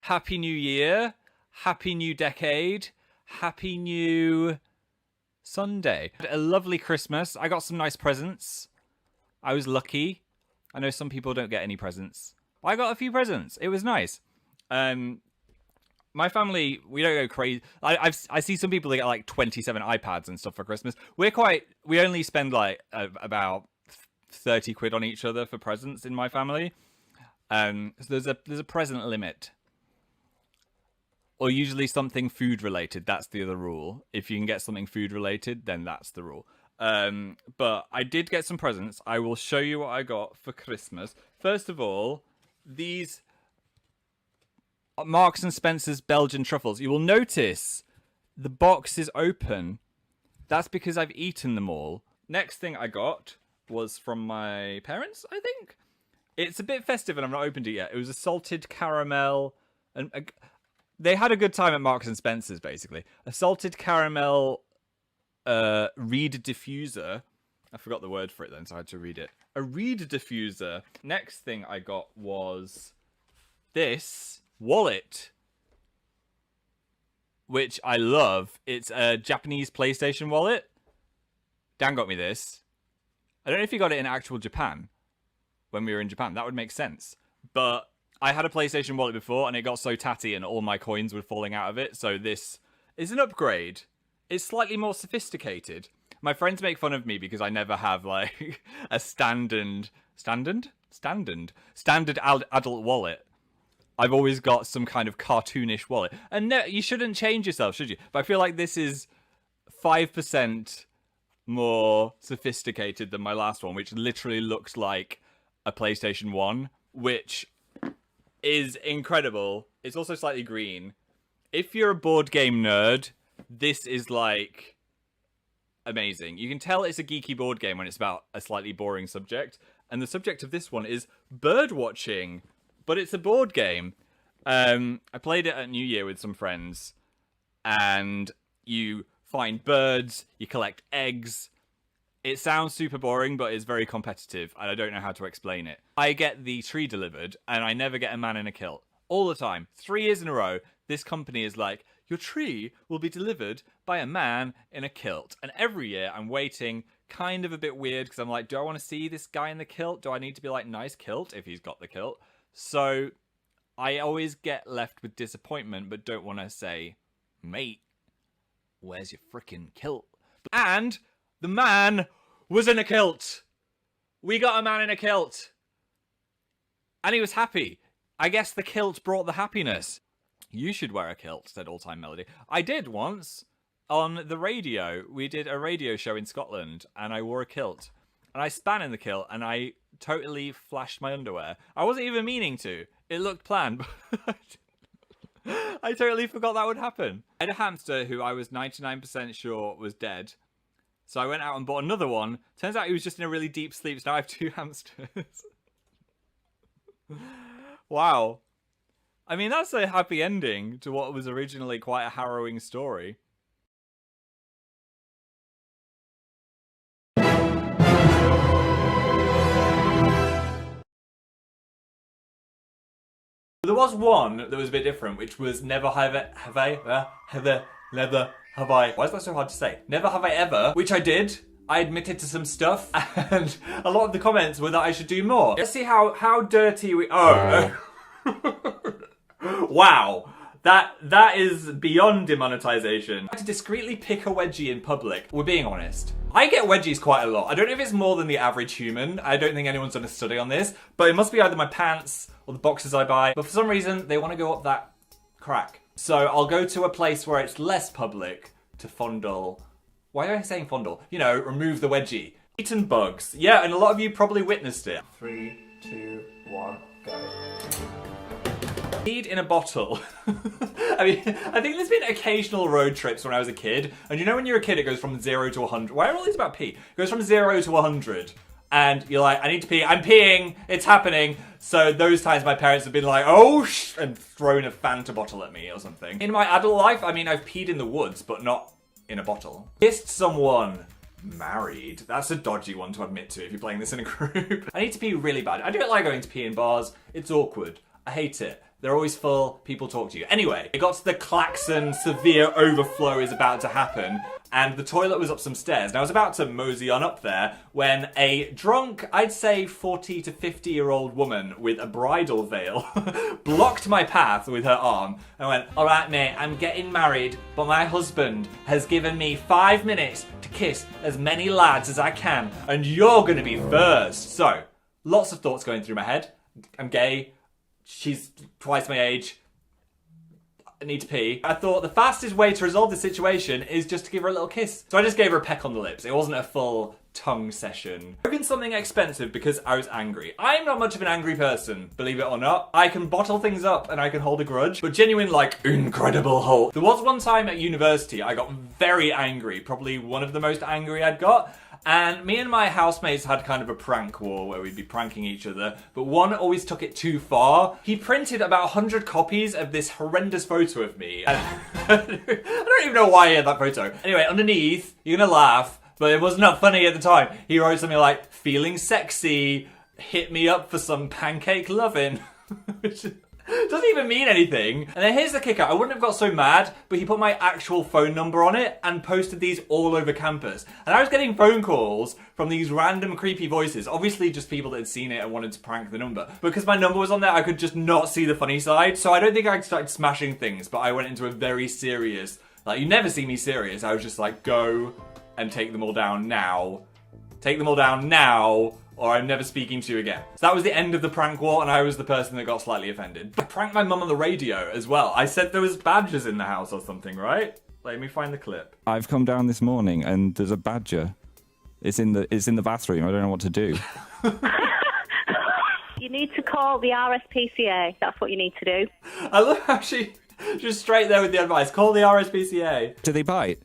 Happy New Year, Happy New Decade, Happy New Sunday. A lovely Christmas. I got some nice presents. I was lucky. I know some people don't get any presents. I got a few presents. It was nice. My family, we don't go crazy. I see some people that get like 27 iPads and stuff for Christmas. We only spend like about 30 quid on each other for presents in my family. So there's a present limit. Or usually something food related. That's the other rule. If you can get something food related, then that's the rule. But I did get some presents. I will show you what I got for Christmas. First of all, these Marks and Spencer's Belgian truffles. You will notice the box is open. That's because I've eaten them all. Next thing I got was from my parents, I think. It's a bit festive and I've not opened it yet. It was a salted caramel. And they had a good time at Marks and Spencer's, basically. A salted caramel reed diffuser. I forgot the word for it then, so I had to read it. A reed diffuser. Next thing I got was this wallet, which I love. It's a Japanese PlayStation wallet. Dan got me this. I don't know if he got it in actual Japan when we were in Japan. That would make sense. But I had a PlayStation wallet before and it got so tatty and all my coins were falling out of it. So this is an upgrade. It's slightly more sophisticated. My friends make fun of me because I never have like a standard adult wallet. I've always got some kind of cartoonish wallet. And no, you shouldn't change yourself, should you? But I feel like this is 5% more sophisticated than my last one, which literally looks like a PlayStation 1, which is incredible. It's also slightly green. If you're a board game nerd, this is like amazing. You can tell it's a geeky board game when it's about a slightly boring subject. And the subject of this one is bird watching. But it's a board game. I played it at New Year with some friends. And you find birds, you collect eggs. It sounds super boring, but it's very competitive. And I don't know how to explain it. I get the tree delivered, and I never get a man in a kilt. All the time. 3 years in a row, this company is like, your tree will be delivered by a man in a kilt. And every year, I'm waiting, kind of a bit weird, because I'm like, do I want to see this guy in the kilt? Do I need to be like, nice kilt, if he's got the kilt? So I always get left with disappointment, but don't want to say, mate, where's your freaking kilt? And the man was in a kilt. We got a man in a kilt. And he was happy. I guess the kilt brought the happiness. You should wear a kilt, said All Time Melody. I did once on the radio. We did a radio show in Scotland, and I wore a kilt. And I span in the kilt, and I totally flashed my underwear. I wasn't even meaning to. It looked planned, but I totally forgot that would happen. I had a hamster who I was 99% sure was dead. So I went out and bought another one. Turns out he was just in a really deep sleep, so now I have 2 hamsters. Wow. I mean, that's a happy ending to what was originally quite a harrowing story. There was one that was a bit different, which was never have I. Why is that so hard to say? Never have I ever, which I did. I admitted to some stuff, and a lot of the comments were that I should do more. Let's see how dirty we. Oh, wow, that is beyond demonetization. To discreetly pick a wedgie in public. We're being honest. I get wedgies quite a lot. I don't know if it's more than the average human. I don't think anyone's done a study on this, but it must be either my pants or the boxes I buy. But for some reason, they want to go up that crack. So I'll go to a place where it's less public to fondle. Why am I saying fondle? You know, remove the wedgie. Eaten bugs. Yeah, and a lot of you probably witnessed it. 3, 2, 1, go. Peed in a bottle. I mean, I think there's been occasional road trips when I was a kid. And you know when you're a kid, it goes from 0 to 100. Why are all these about pee? It goes from 0 to 100. And you're like, I need to pee. I'm peeing. It's happening. So those times my parents have been like, oh, and thrown a Fanta bottle at me or something. In my adult life, I mean, I've peed in the woods, but not in a bottle. Kissed someone married. That's a dodgy one to admit to if you're playing this in a group. I need to pee really bad. I don't like going to pee in bars. It's awkward. I hate it. They're always full, people talk to you. Anyway, it got to the klaxon, severe overflow is about to happen, and the toilet was up some stairs. And I was about to mosey on up there when a drunk, I'd say 40 to 50-year-old woman with a bridal veil blocked my path with her arm and went, "All right, mate, I'm getting married, but my husband has given me 5 minutes to kiss as many lads as I can, and you're gonna be first." So, lots of thoughts going through my head. I'm gay. She's twice my age. I need to pee. I thought the fastest way to resolve the situation is just to give her a little kiss. So I just gave her a peck on the lips. It wasn't a full tongue session. I took something expensive because I was angry. I'm not much of an angry person, believe it or not. I can bottle things up and I can hold a grudge, but genuine, like, incredible Hulk. There was one time at university I got very angry, probably one of the most angry I'd got. And me and my housemates had kind of a prank war where we'd be pranking each other, but one always took it too far. He printed about 100 copies of this horrendous photo of me. And I don't even know why he had that photo. Anyway, underneath, you're gonna laugh, but it was not funny at the time. He wrote something like, "Feeling sexy, hit me up for some pancake lovin'." Which doesn't even mean anything. And then here's the kicker. I wouldn't have got so mad, but he put my actual phone number on it and posted these all over campus. And I was getting phone calls from these random creepy voices. Obviously just people that had seen it and wanted to prank the number. Because my number was on there, I could just not see the funny side. So I don't think I started smashing things, but I went into a very serious, like, you never see me serious. I was just like, go and take them all down now. Take them all down now, or I'm never speaking to you again. So that was the end of the prank war, and I was the person that got slightly offended. I pranked my mum on the radio as well. I said there was badgers in the house or something, right? Let me find the clip. I've come down this morning and there's a badger. It's in the bathroom. I don't know what to do. You need to call the RSPCA. That's what you need to do. I love how she just straight there with the advice. Call the RSPCA. Do they bite?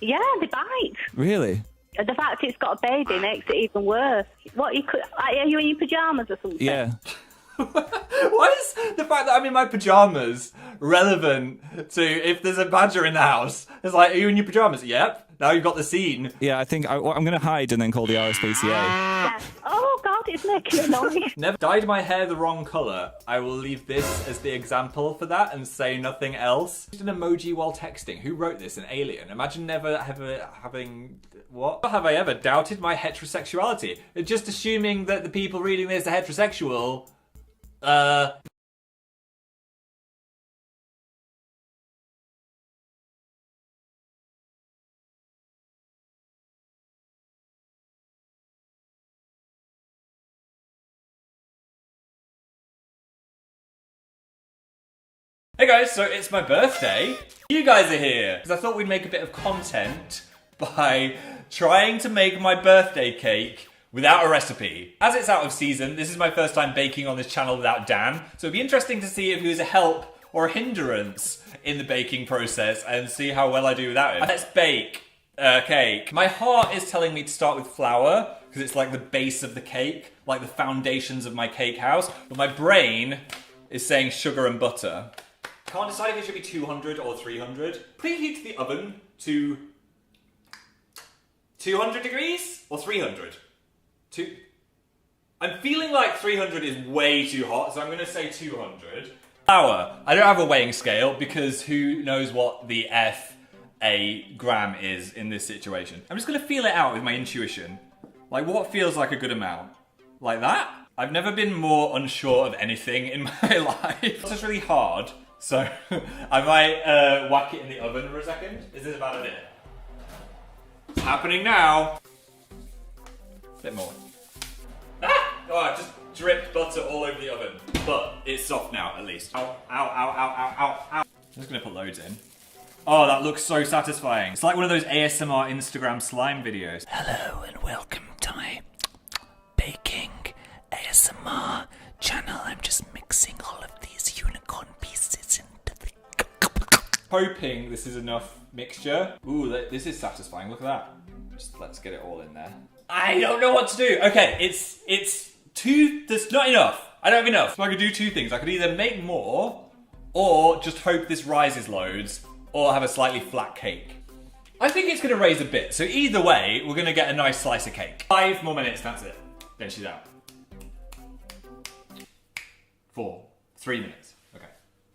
Yeah, they bite. Really? The fact it's got a baby makes it even worse. What, are you in your pyjamas or something? Yeah. Why is the fact that I'm in my pyjamas relevant to if there's a badger in the house? It's like, are you in your pyjamas? Yep. Now you've got the scene. Yeah, I think I'm going to hide and then call the RSPCA. Yeah. Oh, God, it's making a noise. Never dyed my hair the wrong colour. I will leave this as the example for that and say nothing else. Just an emoji while texting. Who wrote this? An alien. Imagine never having... What? Have I ever doubted my heterosexuality? Just assuming that the people reading this are heterosexual. Hey guys, so it's my birthday. You guys are here. Because I thought we'd make a bit of content by trying to make my birthday cake without a recipe. As it's out of season, this is my first time baking on this channel without Dan, so it'd be interesting to see if he was a help or a hindrance in the baking process and see how well I do without him. Let's bake a cake. My heart is telling me to start with flour, because it's like the base of the cake, like the foundations of my cake house, but my brain is saying sugar and butter. Can't decide if it should be 200 or 300. Preheat the oven to 200 degrees or 300? I'm feeling like 300 is way too hot, so I'm gonna say 200. Flour. I don't have a weighing scale because who knows what the a gram is in this situation. I'm just gonna feel it out with my intuition. Like, what feels like a good amount? Like that? I've never been more unsure of anything in my life. It's just really hard, so I might whack it in the oven for a second. Is this about it? It's happening now. A bit more. Ah! Oh, I just dripped butter all over the oven. But it's soft now, at least. Ow, ow, ow, ow, ow, ow, ow. I'm just gonna put loads in. Oh, that looks so satisfying. It's like one of those ASMR Instagram slime videos. Hello and welcome to my baking ASMR channel. I'm just mixing all of these unicorn pieces into the... Hoping this is enough mixture. Ooh, this is satisfying. Look at that. Just let's get it all in there. I don't know what to do. Okay, it's too... There's not enough. I don't have enough. So I could do two things. I could either make more or just hope this rises loads or have a slightly flat cake. I think it's gonna raise a bit. So either way, we're gonna get a nice slice of cake. 5 more minutes, that's it. Then she's out. 4, 3 minutes. Okay.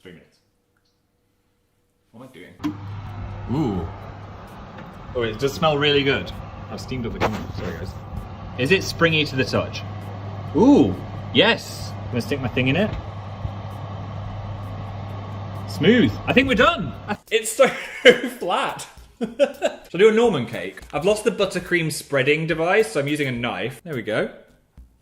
3 minutes. What am I doing? Ooh. Oh, it does smell really good. I've steamed up the camera. Sorry, guys. Is it springy to the touch? Ooh, yes. I'm gonna stick my thing in it. Smooth. I think we're done. It's so flat. So I do a Norman cake. I've lost the buttercream spreading device, so I'm using a knife. There we go.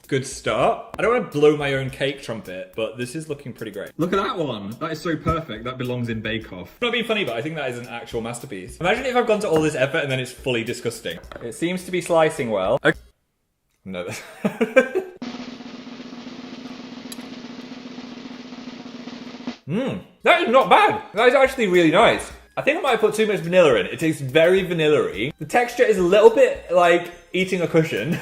Good start. I don't want to blow my own cake trumpet, but this is looking pretty great. Look at that one. That is so perfect. That belongs in Bake Off. I'm not being funny, but I think that is an actual masterpiece. Imagine if I've gone to all this effort and then it's fully disgusting. It seems to be slicing well. Okay. No. That is not bad. That is actually really nice. I think I might have put too much vanilla in. It tastes very vanilla-y. The texture is a little bit like eating a cushion.